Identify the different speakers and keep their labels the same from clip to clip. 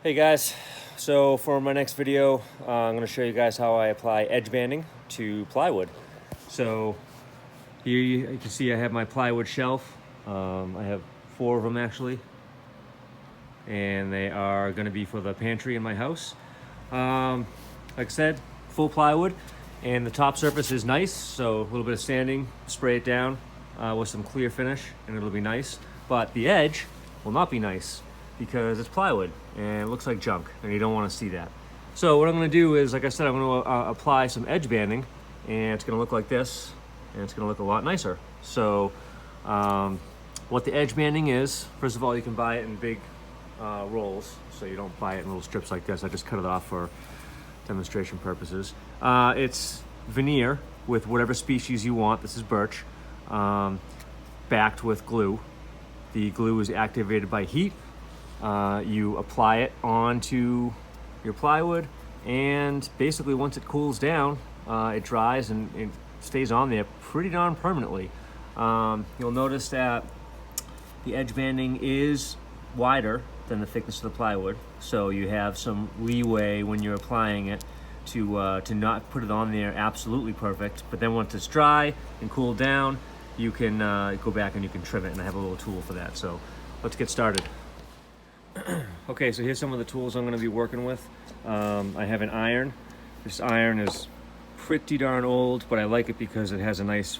Speaker 1: Hey guys, so for my next video, I'm going to show you guys how I apply edge banding to plywood. So here you can see I have my plywood shelf. I have 4 of them actually, and they are going to be for the pantry in my house. Like I said, full plywood, and the top surface is nice, so a little bit of sanding, spray it down with some clear finish, and it'll be nice. But the edge will not be nice, because it's plywood and it looks like junk and you don't want to see that. So what I'm going to do is, like I said, I'm going to apply some edge banding, and it's going to look like this, and it's going to look a lot nicer. So what the edge banding is, first of all, you can buy it in big rolls, so you don't buy it in little strips like this. I just cut it off for demonstration purposes. It's veneer with whatever species you want. This is birch, backed with glue. The glue is activated by heat. You apply it onto your plywood, and basically once it cools down, it dries and it stays on there pretty darn permanently. You'll notice that the edge banding is wider than the thickness of the plywood, so you have some leeway when you're applying it to not put it on there absolutely perfect. But then once it's dry and cooled down, you can go back and you can trim it, and I have a little tool for that. So let's get started. Okay, so here's some of the tools I'm going to be working with. I have an iron. This iron is pretty darn old, but I like it because it has a nice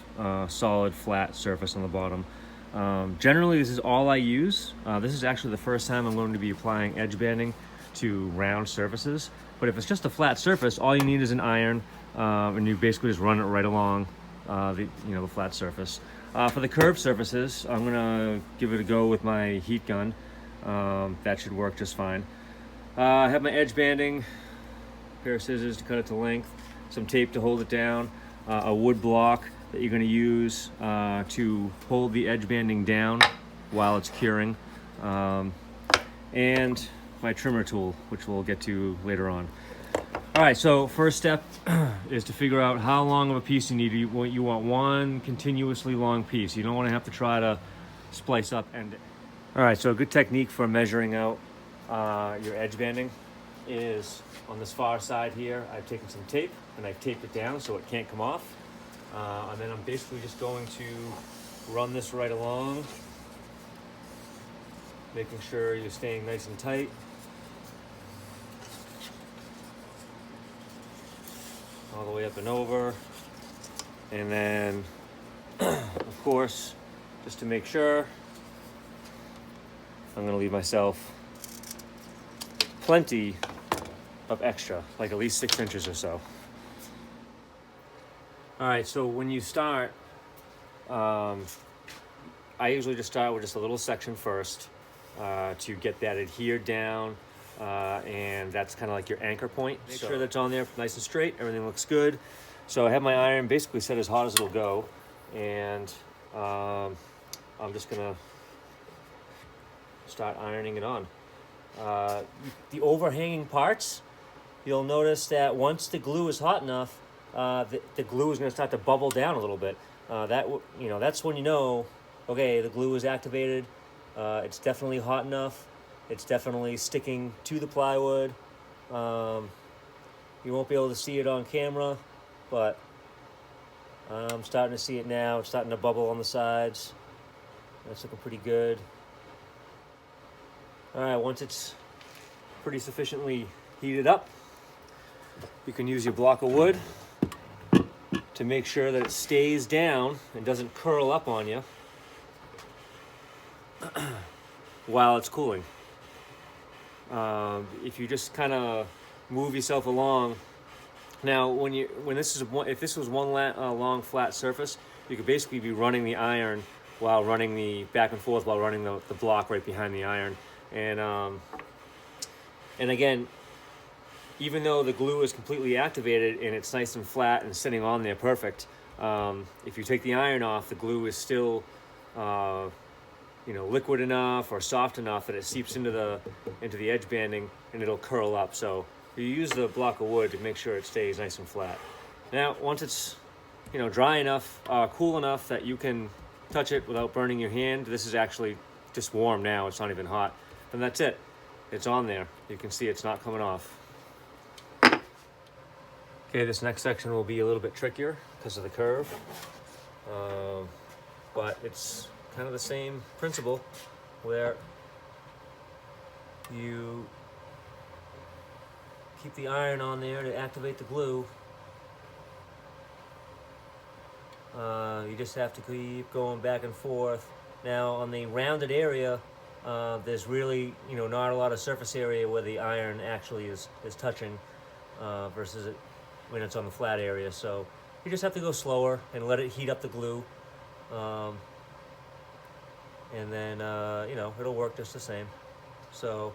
Speaker 1: solid flat surface on the bottom. Generally this is all I use. This is actually the first time I'm going to be applying edge banding to round surfaces. But if it's just a flat surface, all you need is an iron, and you basically just run it right along the flat surface. For the curved surfaces, I'm gonna give it a go with my heat gun. That should work just fine. I have my edge banding, a pair of scissors to cut it to length, some tape to hold it down, a wood block that you're going to use to hold the edge banding down while it's curing, and my trimmer tool, which we'll get to later on. Alright, so first step is to figure out how long of a piece you need. You want one continuously long piece. You don't want to have to try to splice up end. Alright, so a good technique for measuring out your edge banding is on this far side here. I've taken some tape and I've taped it down so it can't come off. And then I'm basically just going to run this right along, making sure you're staying nice and tight. All the way up and over. And then, of course, just to make sure, I'm going to leave myself plenty of extra, like at least 6 inches or so. Alright, so when you start, I usually just start with just a little section first to get that adhered down, and that's kind of like your anchor point. Make sure that's on there nice and straight, everything looks good. So I have my iron basically set as hot as it'll go, and I'm just going to start ironing it on. The overhanging parts, you'll notice that once the glue is hot enough, the glue is going to start to bubble down a little bit. That's when you know, okay, the glue is activated. It's definitely hot enough. It's definitely sticking to the plywood. You won't be able to see it on camera, but I'm starting to see it now. It's starting to bubble on the sides. That's looking pretty good. Alright, once it's pretty sufficiently heated up, you can use your block of wood to make sure that it stays down and doesn't curl up on you while it's cooling. If you just kind of move yourself along. Now, if this was one long flat surface, you could basically be running the iron while running the back and forth while running the block right behind the iron. And again, even though the glue is completely activated and it's nice and flat and sitting on there perfect, if you take the iron off, the glue is still liquid enough or soft enough that it seeps into the edge banding and it'll curl up. So you use the block of wood to make sure it stays nice and flat. Now, once it's dry enough, cool enough that you can touch it without burning your hand, this is actually just warm now, it's not even hot, and that's it. it's on there. You can see it's not coming off. Okay, this next section will be a little bit trickier because of the curve, but it's kind of the same principle where you keep the iron on there to activate the glue. You just have to keep going back and forth. Now on the rounded area, there's really, not a lot of surface area where the iron actually is touching versus it when it's on the flat area. So you just have to go slower and let it heat up the glue. And then, it'll work just the same. So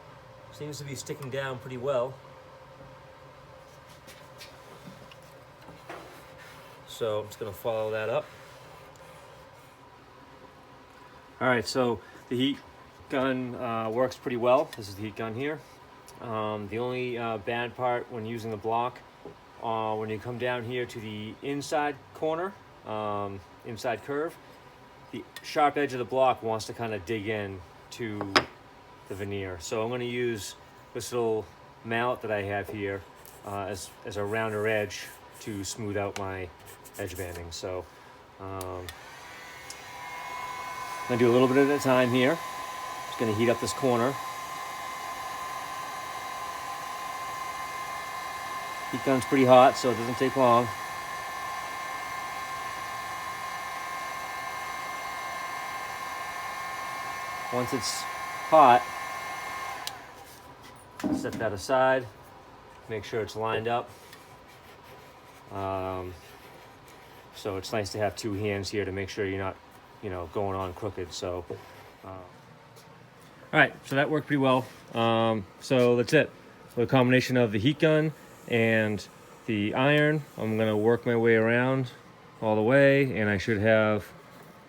Speaker 1: seems to be sticking down pretty well. So I'm just going to follow that up. All right, so the heat gun works pretty well. This is the heat gun here. The only bad part when using the block, when you come down here to the inside corner, inside curve, the sharp edge of the block wants to kind of dig in to the veneer. So I'm going to use this little mallet that I have here as a rounder edge to smooth out my edge banding. So I'm going to do a little bit at a time here. Just going to heat up this corner. Heat gun's pretty hot, so it doesn't take long. Once it's hot, set that aside. Make sure it's lined up. So it's nice to have two hands here to make sure you're not, going on crooked. So, all right, so that worked pretty well. So that's it. So the combination of the heat gun and the iron, I'm gonna work my way around all the way, and I should have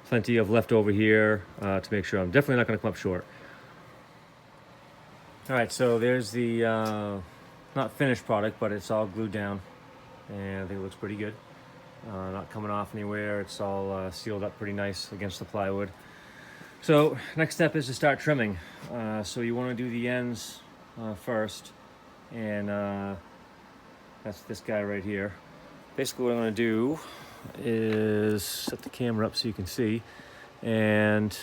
Speaker 1: plenty of leftover here to make sure I'm definitely not gonna come up short. All right, so there's the not finished product, but it's all glued down, and I think it looks pretty good. Not coming off anywhere. It's all sealed up pretty nice against the plywood. So next step is to start trimming. So you want to do the ends first, and that's this guy right here. Basically what I'm going to do is set the camera up so you can see, and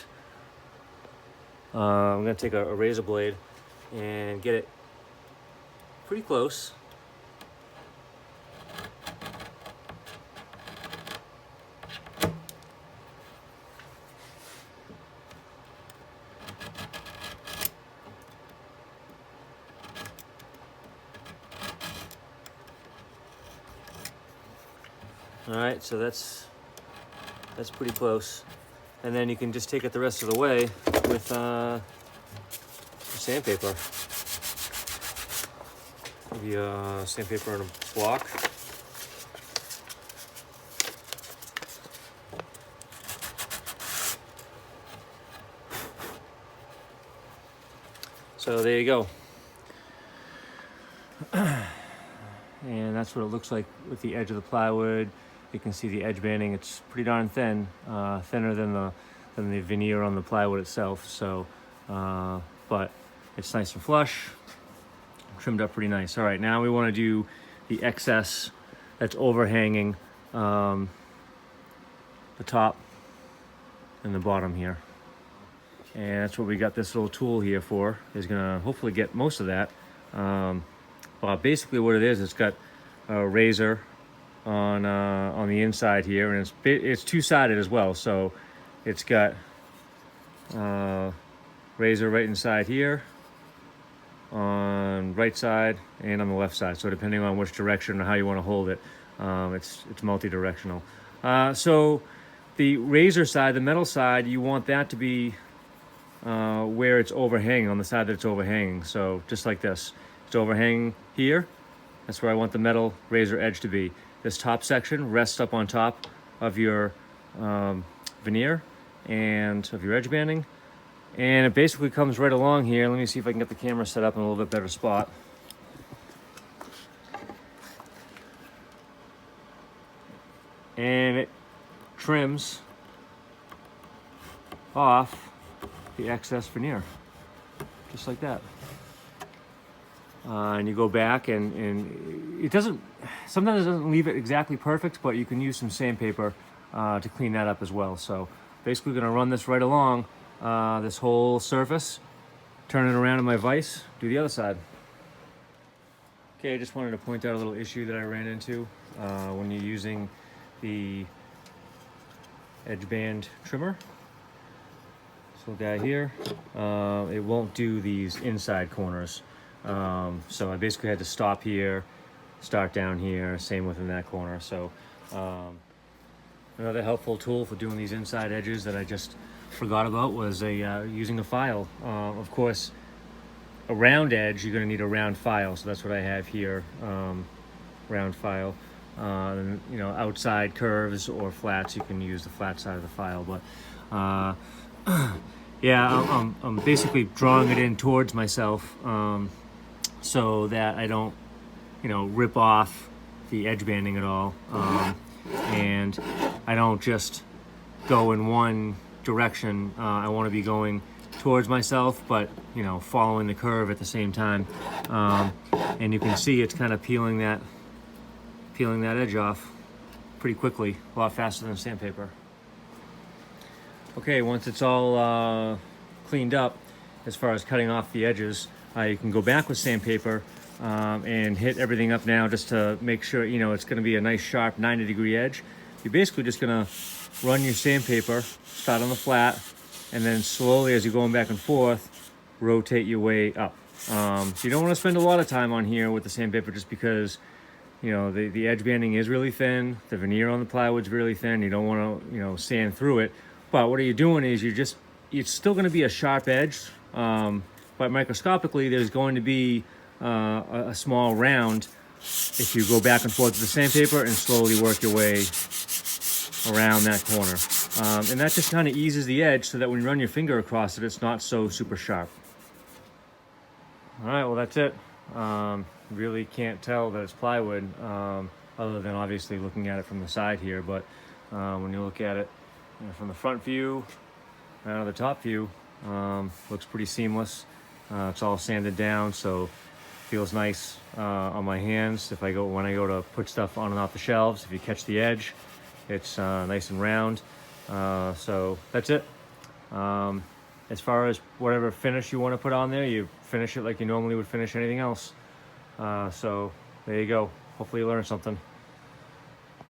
Speaker 1: I'm going to take a razor blade and get it pretty close. All right, so that's pretty close. And then you can just take it the rest of the way with sandpaper. Maybe sandpaper on a block. So there you go. And that's what it looks like with the edge of the plywood. You can see the edge banding. It's pretty darn thin, thinner than the veneer on the plywood itself. So, but it's nice and flush, trimmed up pretty nice. All right, now we want to do the excess that's overhanging the top and the bottom here. And that's what we got this little tool here for. Is gonna hopefully get most of that. Basically what it is, it's got a razor on the inside here, and it's two-sided as well. So it's got razor right inside here on right side and on the left side. So depending on which direction or how you want to hold it, it's multi-directional. So the razor side, the metal side, you want that to be where it's overhanging, on the side that it's overhanging. So just like this, it's overhanging here. That's where I want the metal razor edge to be. This top section rests up on top of your veneer and of your edge banding. And it basically comes right along here. Let me see if I can get the camera set up in a little bit better spot. And it trims off the excess veneer, just like that. and you go back and it doesn't, sometimes it doesn't leave it exactly perfect, but you can use some sandpaper to clean that up as well. So basically gonna run this right along this whole surface, turn it around in my vise, do the other side. Okay, I just wanted to point out a little issue that I ran into when you're using the edge band trimmer. This little guy here, it won't do these inside corners. So I basically had to stop here, start down here, same within that corner. So another helpful tool for doing these inside edges that I just forgot about was using a file. Of course, a round edge, you're going to need a round file, so that's what I have here, round file. And, you know, outside curves or flats, you can use the flat side of the file. But yeah, I'm basically drawing it in towards myself so that I don't, you know, rip off the edge banding at all, and I don't just go in one direction. I want to be going towards myself, but you know, following the curve at the same time. And you can see it's kind of peeling that edge off pretty quickly, a lot faster than sandpaper. Okay, once it's all cleaned up, as far as cutting off the edges, you can go back with sandpaper and hit everything up now just to make sure, you know, it's going to be a nice sharp 90-degree edge. You're basically just going to run your sandpaper, start on the flat, and then slowly, as you're going back and forth, rotate your way up. So you don't want to spend a lot of time on here with the sandpaper, just because, you know, the edge banding is really thin, the veneer on the plywood's really thin, you don't want to, you know, sand through it. But what are you doing is it's still going to be a sharp edge, but microscopically there's going to be a small round if you go back and forth with the sandpaper and slowly work your way around that corner. And that just kind of eases the edge so that when you run your finger across it, it's not so super sharp. All right, well, that's it. Really can't tell that it's plywood, other than obviously looking at it from the side here. But when you look at it, you know, from the front view, out of the top view, looks pretty seamless. It's all sanded down, so feels nice on my hands. When I go to put stuff on and off the shelves, if you catch the edge, it's nice and round. So that's it. As far as whatever finish you want to put on there, you finish it like you normally would finish anything else. So there you go. Hopefully you learned something.